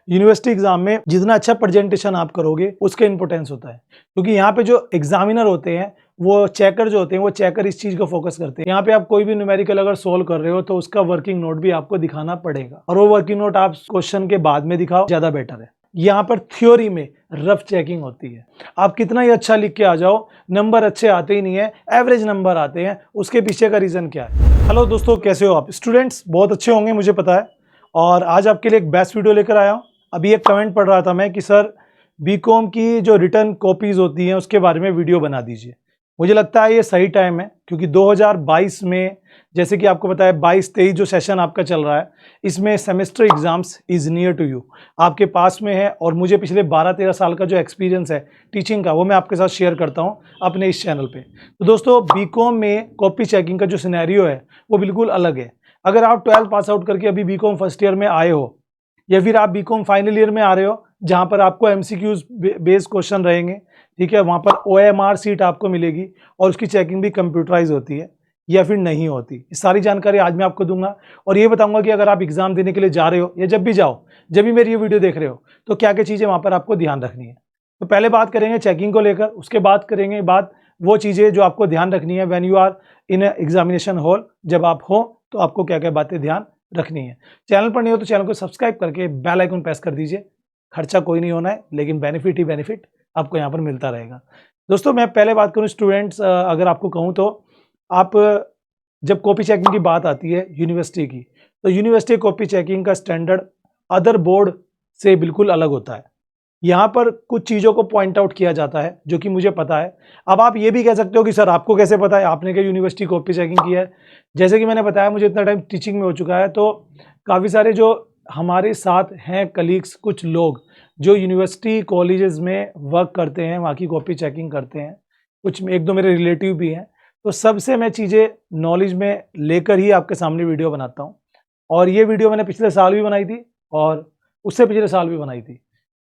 University exam में जितना अच्छा प्रेजेंटेशन आप करोगे उसका इंपॉर्टेंस होता है, क्योंकि यहाँ पे जो एग्जामिनर होते हैं वो चेकर जो होते हैं वो चेकर इस चीज को फोकस करते हैं। यहाँ पे आप कोई भी न्यूमेरिकल अगर सोल्व कर रहे हो तो उसका वर्किंग नोट भी आपको दिखाना पड़ेगा, और वो वर्किंग नोट आप क्वेश्चन के बाद में दिखाओ, ज्यादा बेटर है। यहाँ पर थ्योरी में रफ चेकिंग होती है। आप कितना ही अच्छा लिख के आ जाओ, नंबर अच्छे आते ही नहीं है, एवरेज नंबर आते हैं। उसके पीछे का रीजन क्या है? हेलो दोस्तों, कैसे हो आप? स्टूडेंट्स बहुत अच्छे होंगे मुझे पता है, और आज आपके लिए एक बेस्ट वीडियो लेकर आया हूँ। अभी एक कमेंट पढ़ रहा था मैं कि सर बीकॉम की जो रिटर्न कॉपीज होती हैं उसके बारे में वीडियो बना दीजिए। मुझे लगता है ये सही टाइम है, क्योंकि 2022 में जैसे कि आपको पता है 22-23 जो सेशन आपका चल रहा है, इसमें semester exams is near to you, आपके पास में है। और मुझे पिछले 12-13 साल का जो एक्सपीरियंस है टीचिंग का, वो मैं आपके साथ शेयर करता हूँ अपने इस चैनल पे। तो दोस्तों, बीकॉम में कॉपी चेकिंग का जो सिनेरियो है वो बिल्कुल अलग है। अगर आप 12 पास आउट करके अभी बीकॉम फर्स्ट ईयर में आए हो, या फिर आप बीकॉम फाइनल ईयर में आ रहे हो जहां पर आपको एमसीक्यूज बेस्ड क्वेश्चन रहेंगे, ठीक है, वहां पर ओएमआर सीट आपको मिलेगी और उसकी चेकिंग भी कंप्यूटराइज होती है या फिर नहीं होती, ये सारी जानकारी आज मैं आपको दूंगा। और ये बताऊंगा कि अगर आप एग्जाम देने के लिए जा रहे हो या जब भी जाओ, जब भी मेरी ये वीडियो देख रहे हो, तो क्या क्या चीजें वहां पर आपको ध्यान रखनी है। तो पहले बात करेंगे चेकिंग को लेकर, उसके बाद करेंगे बात वो चीजें जो आपको ध्यान रखनी है when you are in examination hall, जब आप हो तो आपको क्या क्या बातें ध्यान रखनी है। चैनल पर नहीं हो तो चैनल को सब्सक्राइब करके बेल आइकन प्रेस कर दीजिए। खर्चा कोई नहीं होना है, लेकिन बेनिफिट ही बेनिफिट आपको यहाँ पर मिलता रहेगा। दोस्तों, मैं पहले बात करूँ स्टूडेंट्स, अगर आपको कहूँ तो आप जब कॉपी चेकिंग की बात आती है यूनिवर्सिटी की, तो यूनिवर्सिटी कॉपी चेकिंग का स्टैंडर्ड अदर बोर्ड से बिल्कुल अलग होता है। यहाँ पर कुछ चीज़ों को पॉइंट आउट किया जाता है जो कि मुझे पता है। अब आप ये भी कह सकते हो कि सर आपको कैसे पता है, आपने क्या यूनिवर्सिटी कॉपी चेकिंग किया है? जैसे कि मैंने बताया, मुझे इतना टाइम टीचिंग में हो चुका है, तो काफ़ी सारे जो हमारे साथ हैं कलीग्स, कुछ लोग जो यूनिवर्सिटी कॉलेजेस में वर्क करते हैं, वहाँ की कॉपी चेकिंग करते हैं, कुछ एक दो मेरे रिलेटिव भी हैं। तो सबसे मैं चीज़ें नॉलेज में लेकर ही आपके सामने वीडियो बनाता हूँ। और ये वीडियो मैंने पिछले साल भी बनाई थी और उससे पिछले साल भी बनाई थी।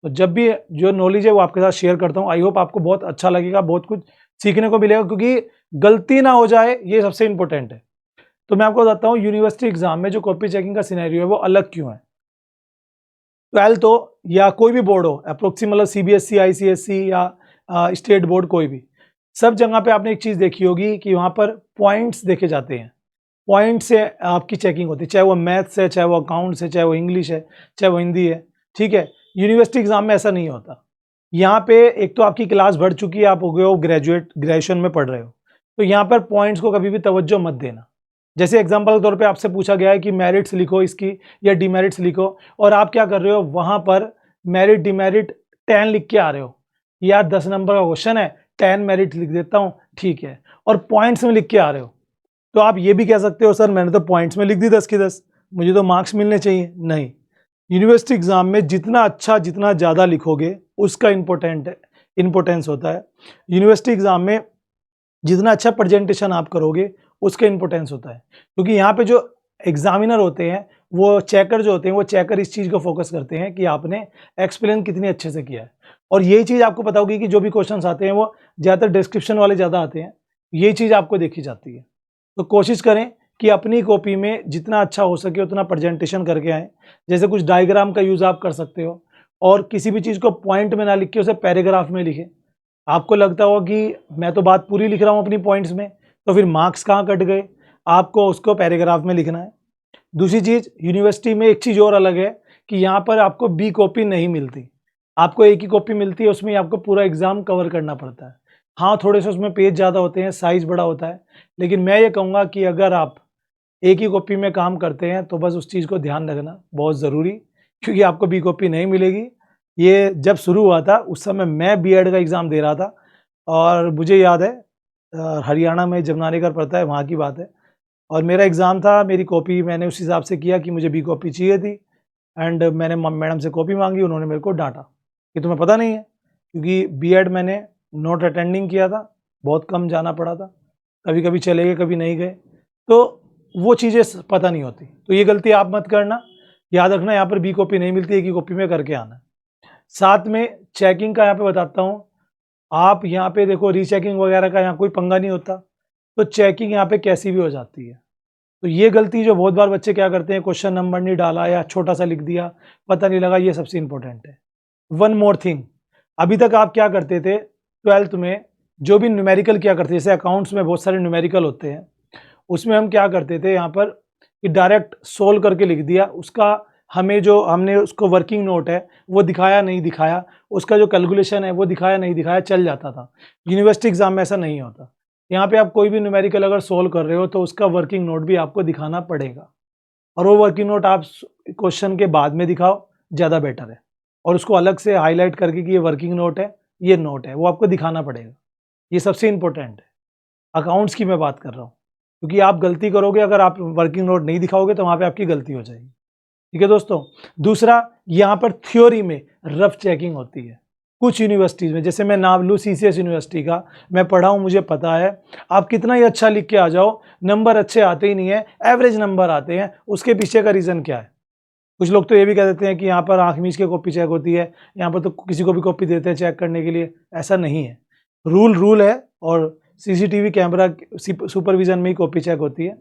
तो जब भी जो नॉलेज है वो आपके साथ शेयर करता हूँ। आई होप आपको बहुत अच्छा लगेगा, बहुत कुछ सीखने को मिलेगा, क्योंकि गलती ना हो जाए ये सबसे इंपॉर्टेंट है। तो मैं आपको बताता हूँ यूनिवर्सिटी एग्जाम में जो कॉपी चेकिंग का सिनेरियो है वो अलग क्यों है। 12th हो या कोई भी बोर्ड हो, अप्रोक्सीमेट मतलब सीबीएसई, आईसीएसई या स्टेट बोर्ड, कोई भी, सब जगह पे आपने एक चीज़ देखी होगी कि वहाँ पर पॉइंट्स देखे जाते हैं। पॉइंट से आपकी चेकिंग होती है, चाहे वो मैथ्स है, चाहे वो अकाउंट्स है, चाहे वो इंग्लिश है, चाहे वो हिंदी है, ठीक है। यूनिवर्सिटी एग्जाम में ऐसा नहीं होता। यहाँ पे एक तो आपकी क्लास बढ़ चुकी है, आप हो गए हो ग्रेजुएशन में पढ़ रहे हो, तो यहाँ पर पॉइंट्स को कभी भी तवज्जो मत देना। जैसे एग्जाम्पल के तौर पे आपसे पूछा गया है कि मेरिट्स लिखो इसकी या डिमेरिट्स लिखो, और आप क्या कर रहे हो, वहां पर मेरिट डिमेरिट 10 लिख के आ रहे हो। यार 10 नंबर का क्वेश्चन है, 10 मेरिट लिख देता हूँ, ठीक है, और पॉइंट्स में लिख के आ रहे हो। तो आप ये भी कह सकते हो सर मैंने तो पॉइंट्स में लिख दी 10 की 10, मुझे तो मार्क्स मिलने चाहिए। नहीं, यूनिवर्सिटी एग्जाम में जितना अच्छा, जितना ज़्यादा लिखोगे उसका इंपॉर्टेंस होता है। यूनिवर्सिटी एग्जाम में जितना अच्छा प्रेजेंटेशन आप करोगे उसका इंपॉर्टेंस होता है, क्योंकि यहाँ पे जो एग्जामिनर होते हैं वो चेकर जो होते हैं, वो चेकर इस चीज़ को फोकस करते हैं कि आपने एक्सप्लेन कितनी अच्छे से किया है। और यही चीज़ आपको पता होगी कि जो भी क्वेश्चंस आते हैं वो ज़्यादातर डिस्क्रिप्शन वाले ज़्यादा आते हैं, यही चीज़ आपको देखी जाती है। तो कोशिश करें कि अपनी कॉपी में जितना अच्छा हो सके उतना प्रेजेंटेशन करके आएँ। जैसे कुछ डायग्राम का यूज़ आप कर सकते हो, और किसी भी चीज़ को पॉइंट में ना लिख के उसे पैराग्राफ में लिखें। आपको लगता होगा कि मैं तो बात पूरी लिख रहा हूँ अपनी पॉइंट्स में, तो फिर मार्क्स कहाँ कट गए? आपको उसको पैराग्राफ में लिखना है। दूसरी चीज़, यूनिवर्सिटी में एक चीज़ और अलग है कि यहाँ पर आपको बी कॉपी नहीं मिलती, आपको एक ही कॉपी मिलती है, उसमें आपको पूरा एग्जाम कवर करना पड़ता है। हाँ, थोड़े से उसमें पेज ज़्यादा होते हैं, साइज बड़ा होता है, लेकिन मैं ये कहूँगा कि अगर आप एक ही कॉपी में काम करते हैं तो बस उस चीज़ को ध्यान रखना बहुत ज़रूरी, क्योंकि आपको बी कॉपी नहीं मिलेगी। ये जब शुरू हुआ था उस समय मैं बीएड का एग्ज़ाम दे रहा था, और मुझे याद है हरियाणा में जमनानेगर पड़ता है, वहाँ की बात है, और मेरा एग्ज़ाम था, मेरी कॉपी मैंने उस हिसाब से किया कि मुझे बी कॉपी चाहिए थी, एंड मैंने मैडम से कॉपी मांगी, उन्होंने मेरे को डांटा कि तुम्हें पता नहीं है, क्योंकि बीएड मैंने नॉट अटेंडिंग किया था, बहुत कम जाना पड़ा था, कभी कभी चले गए कभी नहीं गए, तो वो चीज़ें पता नहीं होती। तो ये गलती आप मत करना, याद रखना यहाँ पर बी कॉपी नहीं मिलती, एक ही कॉपी में करके आना। साथ में चेकिंग का यहाँ पे बताता हूँ, आप यहाँ पे देखो रीचेकिंग वगैरह का यहाँ कोई पंगा नहीं होता, तो चेकिंग यहाँ पे कैसी भी हो जाती है। तो ये गलती जो बहुत बार बच्चे क्या करते हैं, क्वेश्चन नंबर नहीं डाला या छोटा सा लिख दिया, पता नहीं लगा, ये सबसे इंपॉर्टेंट है। वन मोर थिंग, अभी तक आप क्या करते थे 12th में, जो भी न्यूमेरिकल किया करते थे, जैसे अकाउंट्स में बहुत सारे न्यूमेरिकल होते हैं, उसमें हम क्या करते थे यहाँ पर कि डायरेक्ट सोल्व करके लिख दिया, उसका हमें जो हमने उसको वर्किंग नोट है वो दिखाया नहीं दिखाया, उसका जो कैलकुलेशन है वो दिखाया नहीं दिखाया, चल जाता था। यूनिवर्सिटी एग्जाम में ऐसा नहीं होता। यहाँ पे आप कोई भी न्यूमेरिकल अगर सोल्व कर रहे हो तो उसका वर्किंग नोट भी आपको दिखाना पड़ेगा, और वो वर्किंग नोट आप क्वेश्चन के बाद में दिखाओ, ज़्यादा बेटर है। और उसको अलग से हाईलाइट करके कि ये वर्किंग नोट है, ये नोट है, वो आपको दिखाना पड़ेगा। ये सबसे इंपॉर्टेंट है। अकाउंट्स की मैं बात कर रहा हूँ, क्योंकि आप गलती करोगे अगर आप वर्किंग नोट नहीं दिखाओगे तो वहाँ पे आपकी गलती हो जाएगी। ठीक है दोस्तों। दूसरा, यहाँ पर थ्योरी में रफ चेकिंग होती है कुछ यूनिवर्सिटीज़ में, जैसे मैं नाम लूँ CCS यूनिवर्सिटी का, मैं पढ़ा हूँ, मुझे पता है। आप कितना ही अच्छा लिख के आ जाओ, नंबर अच्छे आते ही नहीं है, एवरेज नंबर आते हैं। उसके पीछे का रीज़न क्या है? कुछ लोग तो ये भी कह देते हैं कि यहाँ पर आँख मीच के कॉपी चेक होती है, यहाँ पर तो किसी को भी कॉपी देते हैं चेक करने के लिए। ऐसा नहीं है, रूल है, और CCTV कैमरा सुपरविजन में ही कॉपी चेक होती है।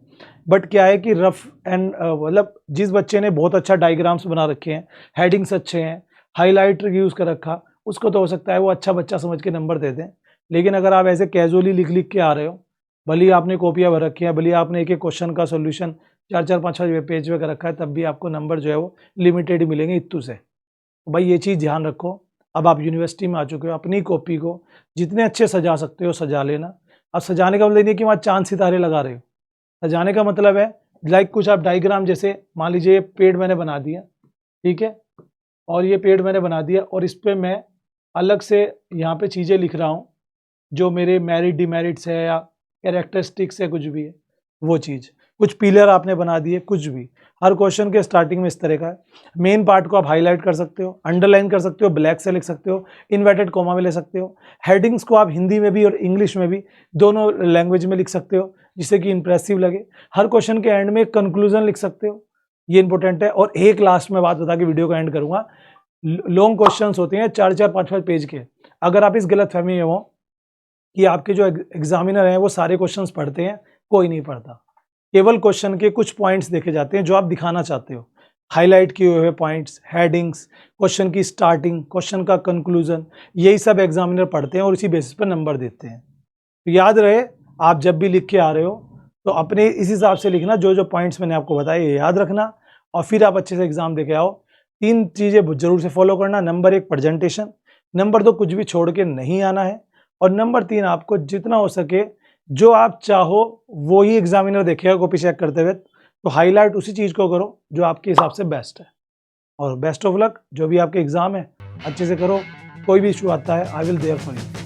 बट क्या है कि रफ एंड मतलब जिस बच्चे ने बहुत अच्छा डायग्राम्स बना रखे हैं, हेडिंग्स अच्छे हैं, हाईलाइटर यूज़ कर रखा, उसको तो हो सकता है वो अच्छा बच्चा समझ के नंबर दे दें। लेकिन अगर आप ऐसे कैजुअली लिख के आ रहे हो, भले ही आपने कॉपियाँ भर रखी हैं, भले ही आपने एक क्वेश्चन का सोल्यूशन 4-4 5-5 पेज पे कर रखा है, तब भी आपको नंबर जो है वो लिमिटेड ही मिलेंगे इत्तू से। तो भाई ये चीज़ ध्यान रखो। अब आप यूनिवर्सिटी में आ चुके हो, अपनी कॉपी को जितने अच्छे सजा सकते हो सजा लेना। अब सजाने का मतलब नहीं कि वहाँ चाँद सितारे लगा रहे हो। सजाने का मतलब है लाइक कुछ आप डायग्राम, जैसे मान लीजिए पेड़ मैंने बना दिया, ठीक है, और ये पेड़ मैंने बना दिया, और इस पे मैं अलग से यहाँ पे चीज़ें लिख रहा हूँ जो मेरे मेरिट डिमेरिट्स है या कैरेक्टरिस्टिक्स है, कुछ भी है वो चीज़। कुछ पिलर आपने बना दिए, कुछ भी। हर क्वेश्चन के स्टार्टिंग में इस तरह का है। मेन पार्ट को आप हाईलाइट कर सकते हो, अंडरलाइन कर सकते हो, ब्लैक से लिख सकते हो, इन्वर्टेड कॉमा में ले सकते हो। हेडिंग्स को आप हिंदी में भी और इंग्लिश में भी, दोनों लैंग्वेज में लिख सकते हो, जिससे कि इंप्रेसिव लगे। हर क्वेश्चन के एंड में कंक्लूजन लिख सकते हो, ये इंपॉर्टेंट है। और एक लास्ट में बात बता के वीडियो को एंड करूंगा। लॉन्ग क्वेश्चंस होते हैं 4-4 5-5 पेज के। अगर आप इस गलतफहमी में हो कि आपके जो एग्जामिनर हैं वो सारे क्वेश्चंस पढ़ते हैं, कोई नहीं पढ़ता। केवल क्वेश्चन के कुछ पॉइंट्स देखे जाते हैं जो आप दिखाना चाहते हो, हाईलाइट किए हुए पॉइंट्स, हेडिंग्स, क्वेश्चन की स्टार्टिंग, क्वेश्चन का कंक्लूजन, यही सब एग्जामिनर पढ़ते हैं और इसी बेसिस पर नंबर देते हैं। तो याद रहे, आप जब भी लिख के आ रहे हो तो अपने इस हिसाब से लिखना, जो जो पॉइंट्स मैंने आपको बताए ये याद रखना, और फिर आप अच्छे से एग्जाम देके आओ। 3 चीज़ें जरूर से फॉलो करना। नंबर 1 प्रेजेंटेशन, नंबर 2 कुछ भी छोड़ के नहीं आना है, और नंबर 3 आपको जितना हो सके जो आप चाहो वो ही एग्जामिनर देखेगा कॉपी चेक करते हुए, तो हाईलाइट उसी चीज़ को करो जो आपके हिसाब से बेस्ट है। और बेस्ट ऑफ लक, जो भी आपके एग्जाम है अच्छे से करो। कोई भी इशू आता है, I will there for you.